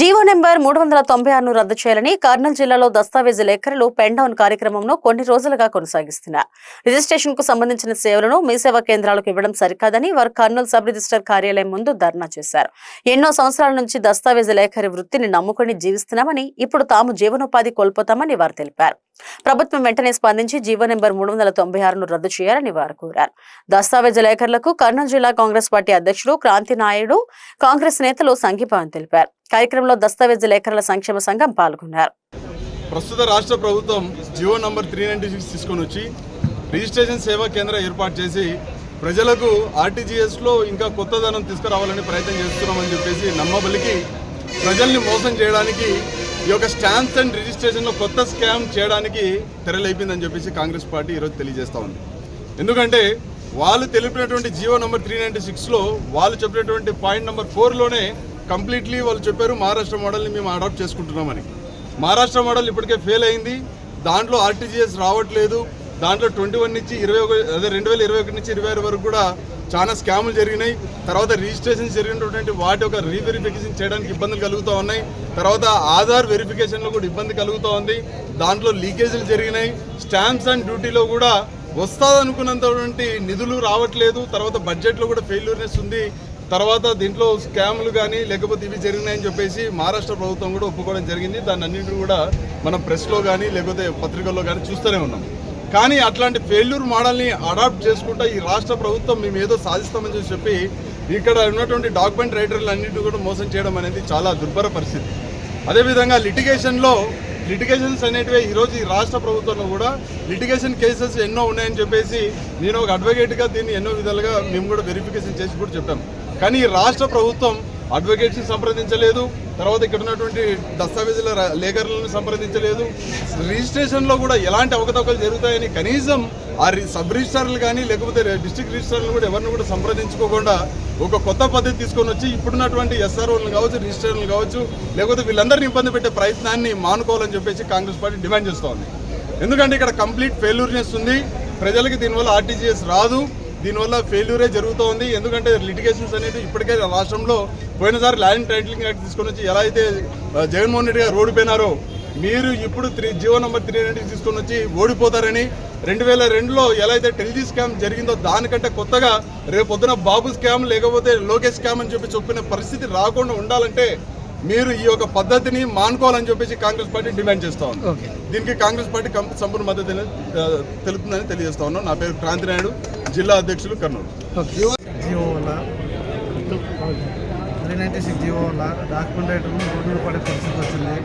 GO number 396ను రద్దు చేయాలని కర్నూలు జిల్లాలో దస్తావేజు లేఖరులు పెన్ డౌన్ కార్యక్రమంను కొన్ని రోజులుగా కొనసాగిస్తున్నారు. రిజిస్ట్రేషన్ కు సంబంధించిన సేవలను మీ సేవా కేంద్రాలకు ఇవ్వడం సరికాదని వారు కర్నూలు సబ్ రిజిస్టర్ కార్యాలయం ముందు ధర్నా చేశారు. ఎన్నో సంవత్సరాల నుంచి దస్తావేజు లేఖరి వృత్తిని నమ్ముకుని జీవిస్తున్నామని, ఇప్పుడు తాము జీవనోపాధి కోల్పోతామని వారు తెలిపారు. ప్రభుత్వం వెంటనే స్పందించి జీవో నెంబర్ 396ను రద్దు చేయాలని వారు కోరారు. దస్తావేజు లేఖరులకు కర్నూలు జిల్లా కాంగ్రెస్ పార్టీ అధ్యక్షుడు క్రాంతి నాయుడు, కాంగ్రెస్ నేతలు సంఘీభావం తెలిపారు. కార్యక్రమంలో దస్తావేజు లేఖరుల సంక్షేమ సంఘం పాల్గొన్నారు. ప్రస్తుత రాష్ట్ర ప్రభుత్వం జీవో నంబర్ 396 తీసుకొని వచ్చి రిజిస్ట్రేషన్ సేవా కేంద్రం ఏర్పాటు చేసి ప్రజలకు ఆర్టీజీఎస్లో ఇంకా కొత్తదనం తీసుకురావాలని ప్రయత్నం చేస్తున్నామని చెప్పేసి నమ్మబలికి ప్రజల్ని మోసం చేయడానికి ఈ యొక్క స్టాంప్స్ అండ్ రిజిస్ట్రేషన్లో కొత్త స్కామ్ చేయడానికి తెరలేపిందని చెప్పేసి కాంగ్రెస్ పార్టీ ఈరోజు తెలియజేస్తూ ఉంది. ఎందుకంటే వాళ్ళు తెలిపినటువంటి జీవో నంబర్ 396లో వాళ్ళు చెప్పినటువంటి పాయింట్ నెంబర్ 4లోనే కంప్లీట్లీ వాళ్ళు చెప్పారు మహారాష్ట్ర మోడల్ని మేము అడాప్ట్ చేసుకుంటున్నామని. మహారాష్ట్ర మోడల్ ఇప్పటికే ఫెయిల్ అయింది. దాంట్లో ఆర్టీజీఎస్ రావట్లేదు. దాంట్లో 21 నుంచి 2021 నుంచి 26 వరకు కూడా చాలా స్కాములు జరిగినాయి. తర్వాత రిజిస్ట్రేషన్ జరిగినటువంటి వాటి యొక్క రీవెరిఫికేషన్ చేయడానికి ఇబ్బందులు కలుగుతూ ఉన్నాయి. తర్వాత ఆధార్ వెరిఫికేషన్లో కూడా ఇబ్బంది కలుగుతూ ఉంది. దాంట్లో లీకేజీలు జరిగినాయి. స్టాంప్స్ అండ్ డ్యూటీలో కూడా వస్తాదనుకున్నంతటువంటి నిధులు రావట్లేదు. తర్వాత బడ్జెట్లో కూడా ఫెయిల్యూర్నెస్ ఉంది. తర్వాత దీంట్లో స్కాములు కానీ లేకపోతే ఇవి జరిగినాయని చెప్పేసి మహారాష్ట్ర ప్రభుత్వం కూడా ఒప్పుకోవడం జరిగింది. దాన్ని అన్నింటినీ కూడా మనం ప్రెస్లో కానీ లేకపోతే పత్రికల్లో కానీ చూస్తూనే ఉన్నాం. కానీ అట్లాంటి ఫెయిల్యూర్ మోడల్ని అడాప్ట్ చేసుకుంటా ఈ రాష్ట్ర ప్రభుత్వం మేము ఏదో సాధిస్తామని చెప్పి ఇక్కడ ఉన్నటువంటి డాక్యుమెంట్ రైటర్లు అన్నింటినీ కూడా మోసం చేయడం అనేది చాలా దుర్భర పరిస్థితి. అదేవిధంగా లిటిగేషన్స్ అనేటివి ఈరోజు ఈ రాష్ట్ర ప్రభుత్వంలో కూడా లిటిగేషన్ కేసెస్ ఎన్నో ఉన్నాయని చెప్పేసి నేను ఒక అడ్వకేట్గా దీన్ని ఎన్నో విధాలుగా మేము కూడా వెరిఫికేషన్ చేసి కూడా చెప్పాం. కానీ ఈ రాష్ట్ర ప్రభుత్వం అడ్వకేట్స్ని సంప్రదించలేదు. తర్వాత ఇక్కడ ఉన్నటువంటి దస్తావేజుల లేఖరులను సంప్రదించలేదు. రిజిస్ట్రేషన్లో కూడా ఎలాంటి అవకతవకలు జరుగుతాయని కనీసం ఆ సబ్ రిజిస్ట్రార్లు కానీ లేకపోతే డిస్ట్రిక్ట్ రిజిస్ట్రార్లు కూడా ఎవరిని కూడా సంప్రదించుకోకుండా ఒక కొత్త పద్ధతి తీసుకొని వచ్చి ఇప్పుడున్నటువంటి ఎస్ఆర్ఓలను కావచ్చు, రిజిస్ట్రార్లు కావచ్చు, లేకపోతే వీళ్ళందరినీ ఇబ్బంది పెట్టే ప్రయత్నాన్ని మానుకోవాలని చెప్పేసి కాంగ్రెస్ పార్టీ డిమాండ్ చేస్తూ ఉంది. ఎందుకంటే ఇక్కడ కంప్లీట్ ఫెయిల్యూర్నెస్ ఉంది. ప్రజలకి దీనివల్ల ఆర్టీజీఎస్ రాదు. దీనివల్ల ఫెయిల్యూరే జరుగుతూ ఉంది. ఎందుకంటే లిటిగేషన్స్ అనేది ఇప్పటికే రాష్ట్రంలో పోయినసారి ల్యాండ్ టైటిలింగ్ యాక్ట్ తీసుకొని వచ్చి ఎలా అయితే జగన్మోహన్ రెడ్డి గారు ఓడిపోయినారో మీరు ఇప్పుడు జీవో నంబర్ 396 తీసుకొని వచ్చి ఓడిపోతారని, 2002లో ఎలా అయితే టెలిజీ స్కామ్ జరిగిందో దానికంటే కొత్తగా రేపు పొద్దున బాబు స్కామ్ లేకపోతే లోకేష్ స్కామ్ అని చెప్పిన పరిస్థితి రాకుండా ఉండాలంటే మీరు ఈ యొక్క పద్ధతిని మానుకోవాలని చెప్పేసి కాంగ్రెస్ పార్టీ డిమాండ్ చేస్తూ ఉంది. దీనికి కాంగ్రెస్ పార్టీ సంపూర్ణ మద్దతు తెలుపుతుందని తెలియజేస్తా ఉన్నాం. నా పేరు క్రాంతి నాయుడు, జిల్లా అధ్యక్షులు కర్నూలు. జీవో వల్ల 396 జీవో వల్ల డాక్యుమెంట్ రైటర్లు రోడ్డు పడే పరిస్థితి వచ్చింది.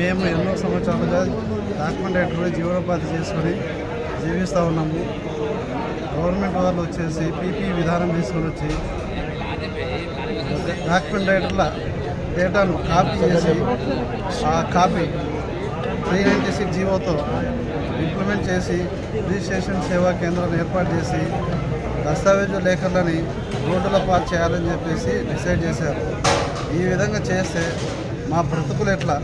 మేము ఎన్నో సంవత్సరాలుగా డాక్యుమెంట్ రైటర్లు జీవనోపాధి చేసుకొని జీవిస్తూ ఉన్నాము. గవర్నమెంట్ వాళ్ళు వచ్చేసి పీపీ విధానం తీసుకొని వచ్చి డాక్యుమెంట్ రైటర్ల డేటాను కాపీ చేసి ఆ కాపీ 396 జీవోతో ఇంప్లిమెంట్ చేసి రిజిస్ట్రేషన్ సేవా కేంద్రాన్ని ఏర్పాటు చేసి దస్తావేజు లేఖర్లని రోడ్డుల పాలు చేయాలని చెప్పేసి డిసైడ్ చేశారు. ఈ విధంగా చేస్తే మా బ్రతుకులు ఎట్లా,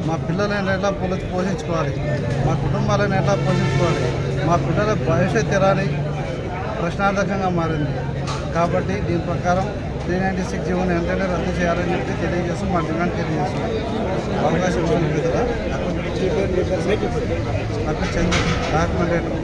మా పిల్లలను ఎట్లా పోషించుకోవాలి, మా కుటుంబాలను ఎట్లా పోషించుకోవాలి, మా పిల్లల భవిష్యత్తు ఎలా అని ప్రశ్నార్థకంగా మారింది. కాబట్టి దీని ప్రకారం 396 జీవోని వెంటనే రద్దు చేయాలని చెప్పి తెలియజేస్తాం. మా డిమాండ్ తెలియజేస్తాం. అవకాశం ఇవ్వాలి. నాకు చంద్ర డాక్యుమెంట్ రైటర్.